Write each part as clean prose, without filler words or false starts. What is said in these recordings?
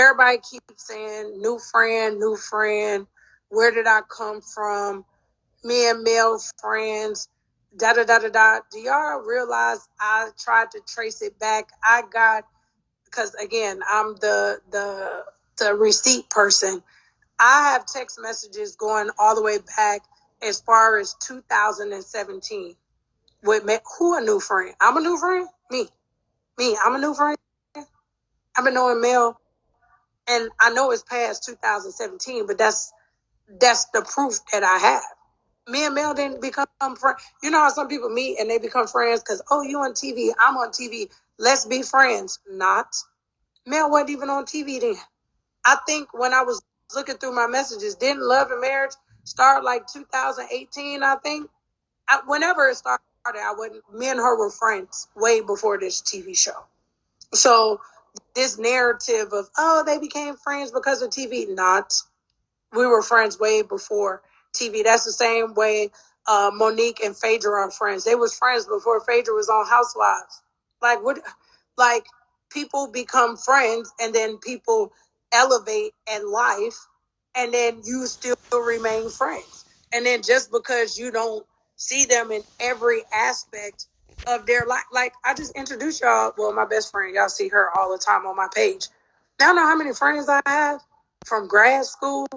everybody keeps saying, new friend. Where did I come from? Me and Mel friends. Da da da da da. Do y'all realize I tried to trace it back? I got, because again, I'm the receipt person. I have text messages going all the way back as far as 2017 with me. Who a new friend? I'm a new friend. Me. I'm a new friend. I've been knowing Mel, and I know it's past 2017, but that's the proof that I have. Me and Mel didn't become friends. You know how some people meet and they become friends because, oh, you on TV, I'm on TV, let's be friends. Not. Mel wasn't even on TV then. I think when I was looking through my messages, didn't Love and Marriage start like 2018, I think? Whenever it started, me and her were friends way before this TV show. So this narrative of, oh, they became friends because of TV, not. We were friends way before TV. That's the same way Monique and Phaedra are friends. They was friends before Phaedra was on Housewives. Like what? Like people become friends and then people elevate in life, and then you still remain friends. And then just because you don't see them in every aspect of their life, like I just introduced y'all. Well, my best friend, y'all see her all the time on my page. Y'all know how many friends I have from grad school,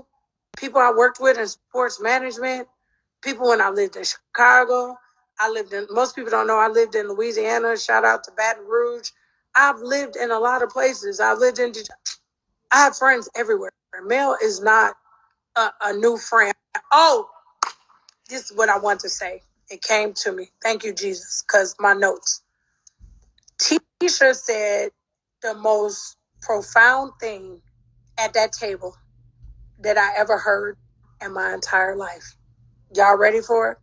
people I worked with in sports management, people when I lived in Chicago. Most people don't know I lived in Louisiana. Shout out to Baton Rouge. I've lived in a lot of places. I have friends everywhere. Mel is not a new friend. Oh, this is what I want to say. It came to me. Thank you, Jesus, because my notes. Tisha said the most profound thing at that table that I ever heard in my entire life. Y'all ready for it?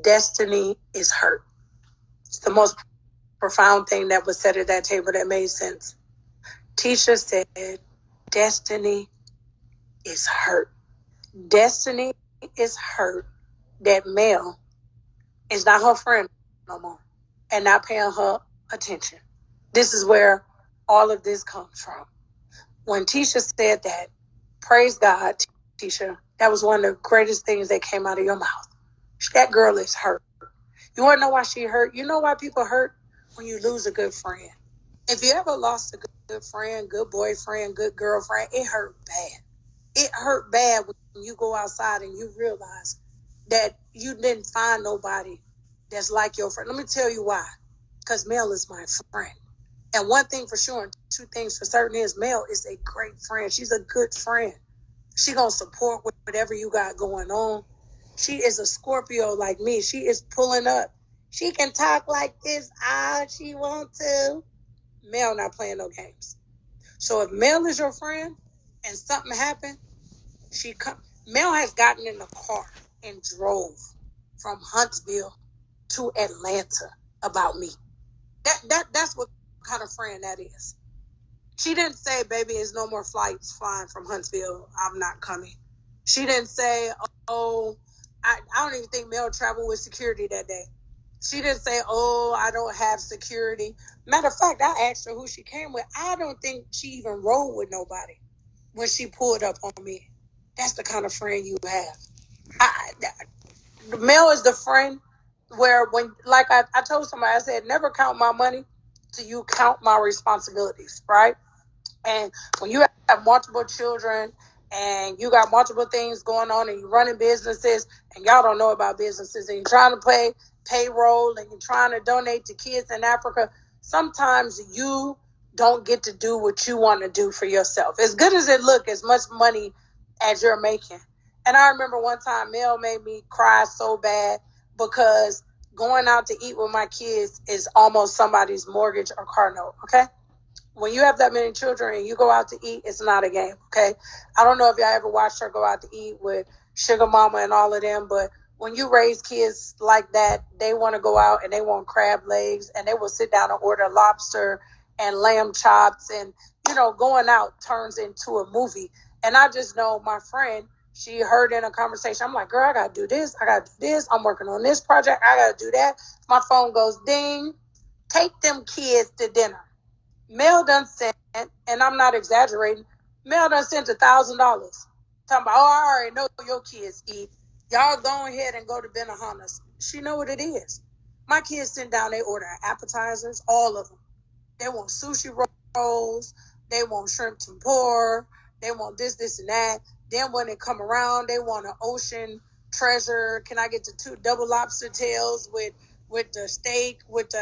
Destiny is hurt. It's the most profound thing that was said at that table that made sense. Tisha said, destiny is hurt. Destiny is hurt that Mel is not her friend no more and not paying her attention. This is where all of this comes from. When Tisha said that, praise God, Tisha, that was one of the greatest things that came out of your mouth. That girl is hurt. You want to know why she hurt? You know why people hurt? When you lose a good friend. If you ever lost a good friend, good boyfriend, good girlfriend, it hurt bad. It hurt bad when you go outside and you realize that you didn't find nobody that's like your friend. Let me tell you why. Because Mel is my friend. And one thing for sure, and two things for certain is Mel is a great friend. She's a good friend. She gonna support whatever you got going on. She is a Scorpio like me. She is pulling up. She can talk like this all she want to. Mel not playing no games. So if Mel is your friend and something happened, Mel has gotten in the car and drove from Huntsville to Atlanta about me. That's what kind of friend that is. She didn't say, baby, there's no more flights flying from Huntsville. I'm not coming. She didn't say, oh, I don't even think Mel traveled with security that day. She didn't say, oh, I don't have security. Matter of fact, I asked her who she came with. I don't think she even rode with nobody when she pulled up on me. That's the kind of friend you have. Mel is the friend where when, like I told somebody, I said, never count my money till you count my responsibilities, right? And when you have multiple children and you got multiple things going on and you're running businesses and y'all don't know about businesses and you're trying to pay payroll and you're trying to donate to kids in Africa, sometimes you don't get to do what you want to do for yourself. As good as it look, as much money as you're making. And I remember one time Mel made me cry so bad because going out to eat with my kids is almost somebody's mortgage or car note, okay? When you have that many children and you go out to eat, it's not a game, okay? I don't know if y'all ever watched her go out to eat with Sugar Mama and all of them, but when you raise kids like that, they want to go out and they want crab legs and they will sit down and order lobster and lamb chops and, going out turns into a movie. And I just know my friend, she heard in a conversation, I'm like, girl, I got to do this. I got to do this. I'm working on this project. I got to do that. My phone goes ding. Take them kids to dinner. Mel done said, and I'm not exaggerating, Mel done sent $1,000. Talking about, oh, I already know your kids eat. Y'all go ahead and go to Benihana's. She know what it is. My kids sit down, they order appetizers, all of them. They want sushi rolls. They want shrimp tempura. They want this, and that. Then when they come around, they want an ocean treasure. Can I get the 2 double lobster tails with the steak, with the...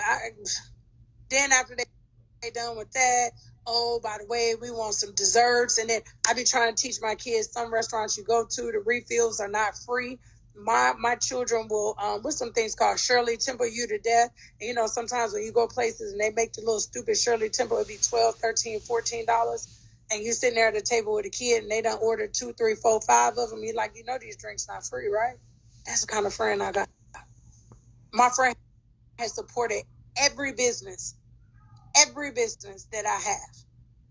then after they done with that, oh, by the way, we want some desserts. And then I be trying to teach my kids, some restaurants you go to, the refills are not free. My children will, what's some things called Shirley Temple you to death. And, you know, sometimes when you go places and they make the little stupid Shirley Temple, it'd be $12, $13, $14. And you sitting there at the table with a kid and they done ordered 2, 3, 4, 5 of them. You're like, you know, these drinks not free, right? That's the kind of friend I got. My friend has supported every business that I have.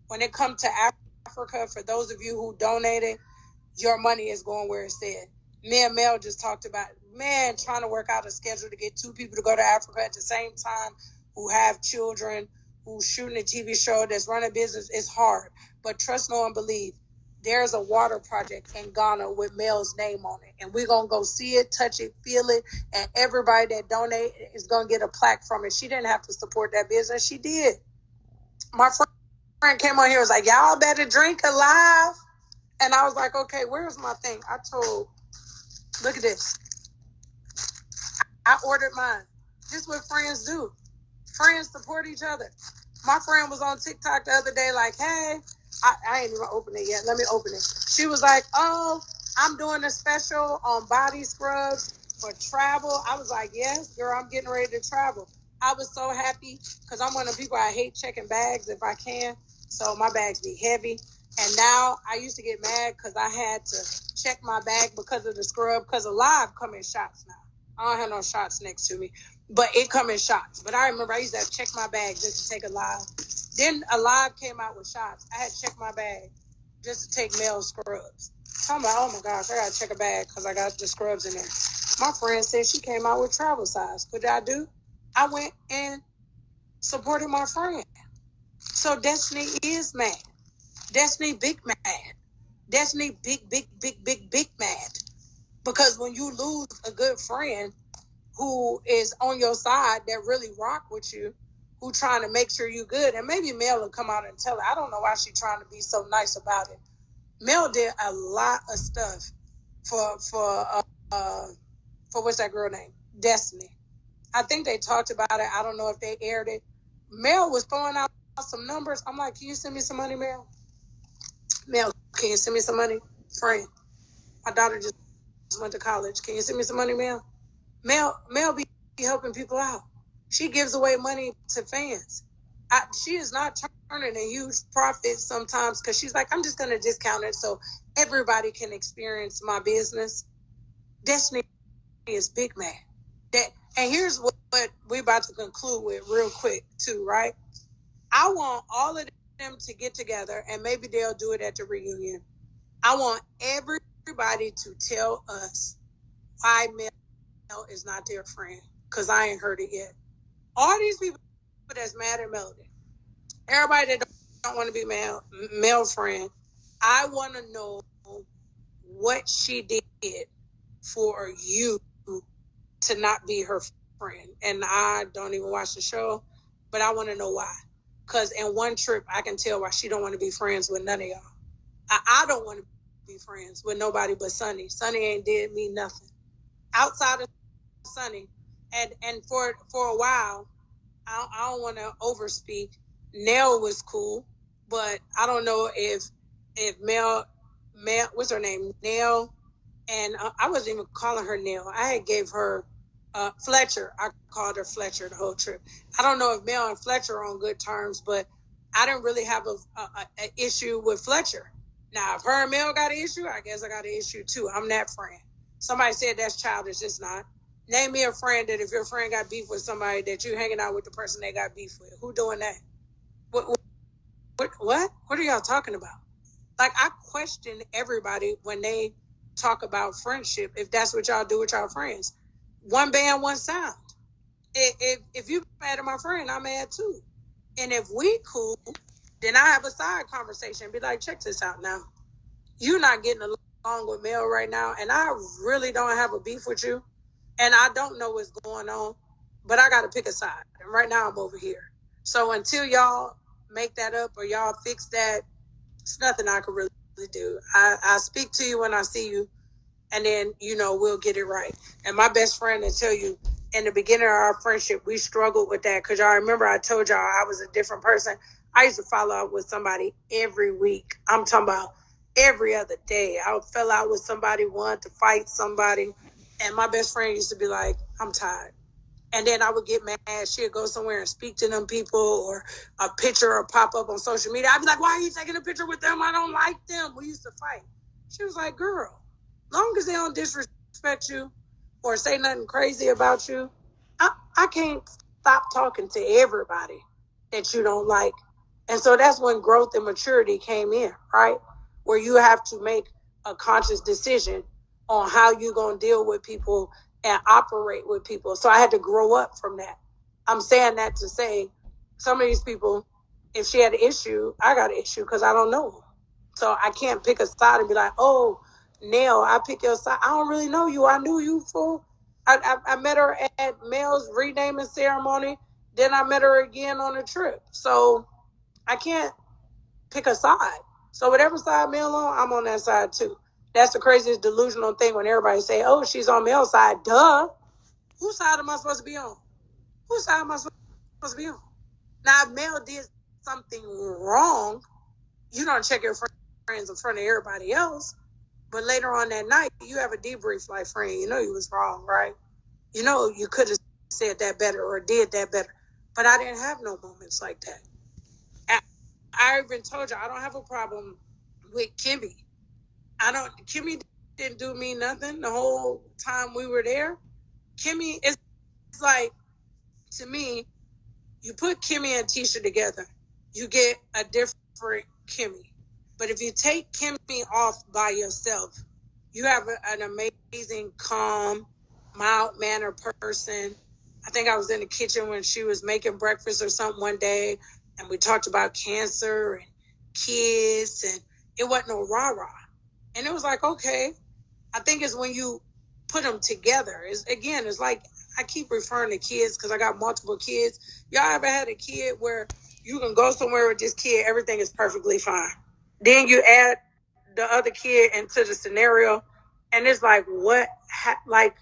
When it comes to Africa, for those of you who donated, your money is going where it said. Me and Mel just talked about, man, trying to work out a schedule to get 2 people to go to Africa at the same time who have children, who's shooting a TV show, that's running a business. It's hard. But trust, know, and believe, there's a water project in Ghana with Mel's name on it. And we're going to go see it, touch it, feel it. And everybody that donate is going to get a plaque from it. She didn't have to support that business. She did. My friend came on here and was like, y'all better drink alive. And I was like, okay, where's my thing? I told, look at this. I ordered mine. This is what friends do. Friends support each other. My friend was on TikTok the other day like, hey, I ain't even opened it yet. Let me open it. She was like, oh, I'm doing a special on body scrubs for travel. I was like, yes, girl, I'm getting ready to travel. I was so happy because I'm one of the people, I hate checking bags if I can. So my bags be heavy. And now I used to get mad because I had to check my bag because of the scrub, because Alive come in shots now. I don't have no shots next to me, but it come in shots. But I remember I used to have to check my bag just to take Alive. Then Alive came out with shots. I had to check my bag just to take male scrubs. So I'm like, oh my gosh, I got to check a bag because I got the scrubs in there. My friend said she came out with travel size. What did I do? I went and supported my friend. So Destiny is mad. Destiny big mad. Destiny big mad. Because when you lose a good friend who is on your side, that really rock with you, who trying to make sure you good, and maybe Mel will come out and tell her. I don't know why she's trying to be so nice about it. Mel did a lot of stuff for what's that girl name? Destiny. I think they talked about it. I don't know if they aired it. Mel was throwing out some numbers. I'm like, can you send me some money, Mel? Mel, can you send me some money? Friend, my daughter just went to college. Can you send me some money, Mel? Mel be helping people out. She gives away money to fans. She is not turning a huge profit sometimes because she's like, I'm just going to discount it so everybody can experience my business. Destiny is big man. And here's what we're about to conclude with real quick too, right? I want all of them to get together, and maybe they'll do it at the reunion. I want everybody to tell us why Mel is not their friend, because I ain't heard it yet. All these people that's mad at Melody, everybody that don't want to be Mel friend, I want to know what she did for you to not be her friend. And I don't even watch the show, but I want to know why. Because in one trip, I can tell why she don't want to be friends with none of y'all. I don't want to be friends with nobody but Sunny. Sunny ain't did me nothing. Outside of Sunny, and for a while, I don't want to overspeak. Nell was cool, but I don't know if Mel, what's her name? Nell, and I wasn't even calling her Nell. I had gave her Fletcher. I called her Fletcher the whole trip. I don't know if Mel and Fletcher are on good terms, but I didn't really have a issue with Fletcher. Now, if her and Mel got an issue, I guess I got an issue too. I'm that friend. Somebody said that's childish. It's not. Name me a friend that if your friend got beef with somebody that you hanging out with the person they got beef with. Who doing that? What? What are y'all talking about? Like, I question everybody when they talk about friendship, if that's what y'all do with y'all friends. One band, one sound. If you mad at my friend, I'm mad too. And if we cool, Then I have a side conversation, be like, check this out now. You're not getting along with Mel right now, and I really don't have a beef with you, and I don't know what's going on, but I got to pick a side. And right now I'm over here. So until y'all make that up or y'all fix that, it's nothing I can really do. I speak to you when I see you, and then, we'll get it right. And my best friend will tell you, in the beginning of our friendship, we struggled with that because y'all remember I told y'all I was a different person. I used to follow up with somebody every week. I'm talking about every other day. I fell out with somebody, wanted to fight somebody, and my best friend used to be like, I'm tired. And then I would get mad. She'd go somewhere and speak to them people, or a picture or pop up on social media. I'd be like, why are you taking a picture with them? I don't like them. We used to fight. She was like, girl, long as they don't disrespect you or say nothing crazy about you, I can't stop talking to everybody that you don't like. And so that's when growth and maturity came in, right? Where you have to make a conscious decision on how you're going to deal with people and operate with people. So I had to grow up from that. I'm saying that to say some of these people, if she had an issue, I got an issue because I don't know them. So I can't pick a side and be like, oh, Nell, I pick your side. I don't really know you. I knew you for. I met her at Mel's renaming ceremony. Then I met her again on a trip. So I can't pick a side. So whatever side Mel on, I'm on that side too. That's the craziest delusional thing when everybody say, oh, she's on Mel's side. Duh. Whose side am I supposed to be on? Whose side am I supposed to be on? Now, if Mel did something wrong, you don't check your friends in front of everybody else. But later on that night, you have a debrief like, friend, you know you was wrong, right? You know you could have said that better or did that better. But I didn't have no moments like that. I even told you I don't have a problem with Kimmie. Kimmie didn't do me nothing the whole time we were there. Kimmie is like, to me, you put Kimmie and Tisha together, you get a different Kimmie. But if you take Kimmie off by yourself, you have an amazing, calm, mild-mannered person. I think I was in the kitchen when she was making breakfast or something one day, and we talked about cancer and kids, and it wasn't no rah-rah. And it was like, okay, I think it's when you put them together. It's like, I keep referring to kids because I got multiple kids. Y'all ever had a kid where you can go somewhere with this kid, everything is perfectly fine. Then you add the other kid into the scenario, and it's like, like,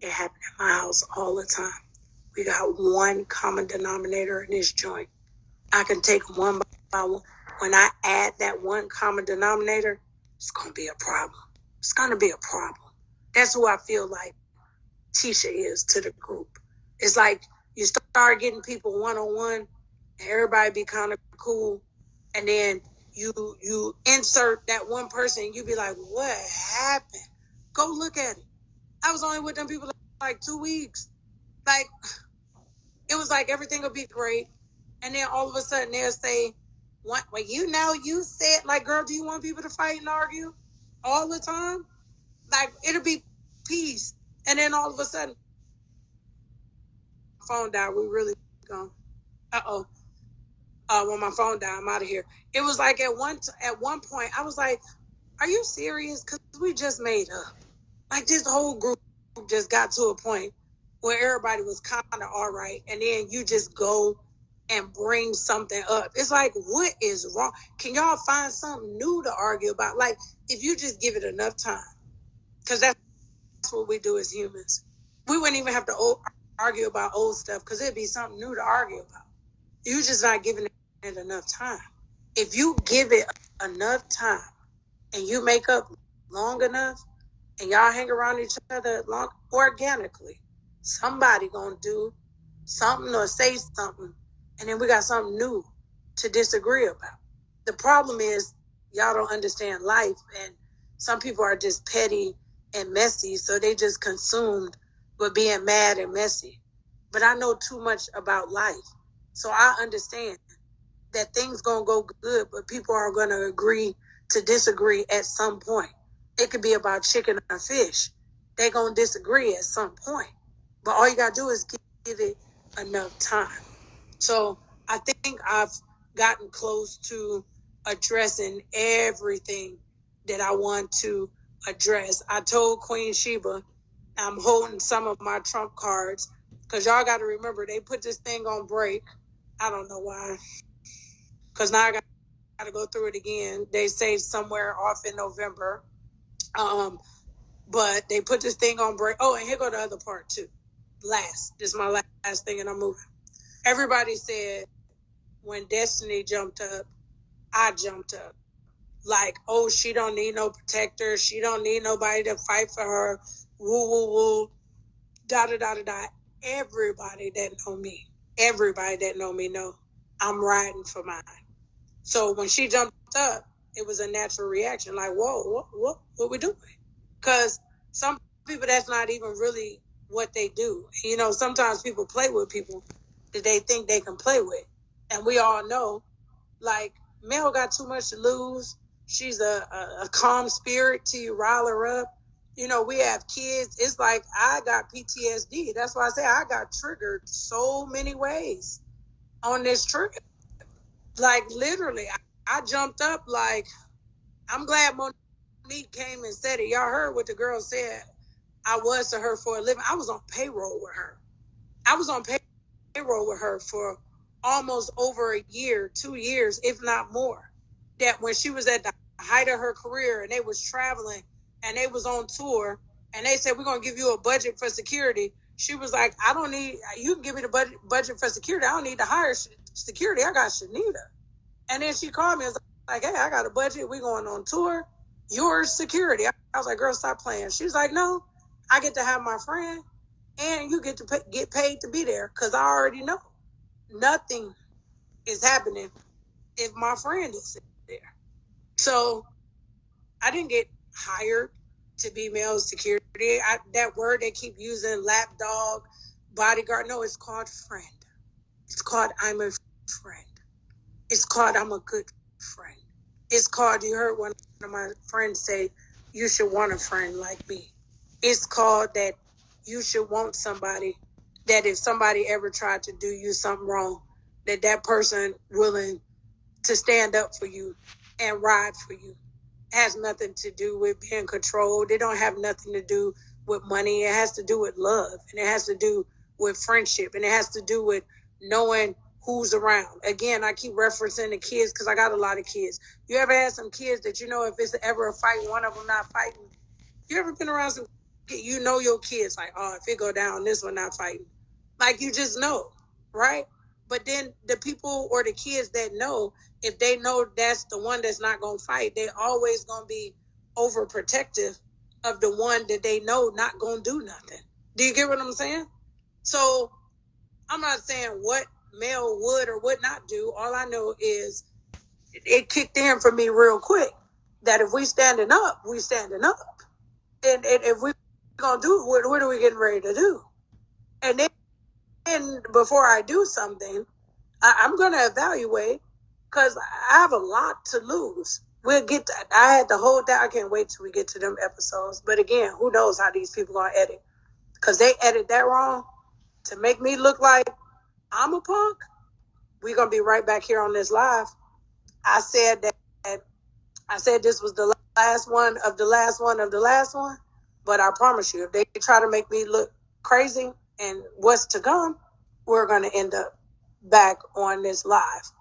it happened at my house all the time. We got one common denominator in this joint. I can take one by one. When I add that one common denominator, it's going to be a problem. It's going to be a problem. That's who I feel like Tisha is to the group. It's like you start getting people one-on-one, and everybody be kind of cool, and then you insert that one person, and you be like, what happened? Go look at it. I was only with them people like 2 weeks. Like, it was like everything will be great, and then all of a sudden they'll say, "What? Well, you said, like, girl, do you want people to fight and argue all the time? Like, it'll be peace, and then all of a sudden, phone died. We really gone. When my phone died, I'm out of here. It was like at one point, I was like, "Are you serious?" Because we just made up. Like, this whole group just got to a point where everybody was kind of all right, and then you just go and bring something up. It's like, what is wrong? Can y'all find something new to argue about? Like, if you just give it enough time, because that's what we do as humans. We wouldn't even have to argue about old stuff because it'd be something new to argue about. You're just not giving it enough time. If you give it enough time and you make up long enough and y'all hang around each other long organically, somebody gonna do something or say something, and then we got something new to disagree about. The problem is y'all don't understand life, and some people are just petty and messy, so they just consumed with being mad and messy. But I know too much about life, so I understand that things gonna go good, but people are gonna agree to disagree at some point. It could be about chicken or fish. They're gonna disagree at some point, but all you gotta do is give it enough time. So I think I've gotten close to addressing everything that I want to address. I told Queen Sheba I'm holding some of my trump cards because y'all got to remember they put this thing on break. I don't know why. Because now I got to go through it again. They say somewhere off in November. But they put this thing on break. Oh, and here go the other part too. This is my last thing and I'm moving. Everybody said when Destiny jumped up, I jumped up. Like, oh, she don't need no protector. She don't need nobody to fight for her. Woo, woo, woo. Da, da, da, da, da. Everybody that know me know I'm riding for mine. So when she jumped up, it was a natural reaction. Like, whoa, what we doing? Because some people, that's not even really what they do. You know, sometimes people play with people that they think they can play with. And we all know, like, Mel got too much to lose. She's a calm spirit till you rile her up. You know, we have kids. It's like I got PTSD. That's why I say I got triggered so many ways on this trip. Like, literally, I jumped up like, I'm glad Monique came and said it. Y'all heard what the girl said I was to her for a living. I was on payroll with her. I was on payroll with her for almost over a year, 2 years, if not more. That when she was at the height of her career and they was traveling and they was on tour and they said, we're going to give you a budget for security. She was like, I don't need, you can give me the budget for security. I don't need to hire security. I got Chanita. And then she called me and was like, hey, I got a budget. We going on tour. Your security. I was like, girl, stop playing. She was like, no, I get to have my friend and you get to get paid to be there because I already know nothing is happening if my friend is there. So I didn't get hired to be male security. That word they keep using, lapdog, bodyguard. No, it's called friend. It's called I'm a friend. It's called I'm a good friend. It's called, you heard one of my friends say, you should want a friend like me. It's called that you should want somebody that if somebody ever tried to do you something wrong, that person willing to stand up for you and ride for you. It has nothing to do with being controlled. It don't have nothing to do with money. It has to do with love. And it has to do with friendship. And it has to do with knowing who's around. Again, I keep referencing the kids because I got a lot of kids. You ever had some kids that you know if it's ever a fight, one of them not fighting? You ever been around some, you know your kids like, oh, if it go down, this one not fighting. Like you just know, right? But then the people or the kids that know, if they know that's the one that's not going to fight, they always going to be overprotective of the one that they know not going to do nothing. Do you get what I'm saying? So I'm not saying what Mel would or would not do. All I know is it kicked in for me real quick that if we standing up, we standing up. And if we going to do it, what are we getting ready to do? And then before I do something, I'm going to evaluate because I have a lot to lose. We'll get to, I had to hold that. I can't wait till we get to them episodes. But again, who knows how these people going to edit? Because they edit that wrong to make me look like I'm a punk. We're going to be right back here on this live. I said this was the last one of the last one of the last one. But I promise you, if they try to make me look crazy and what's to come, we're going to end up back on this live.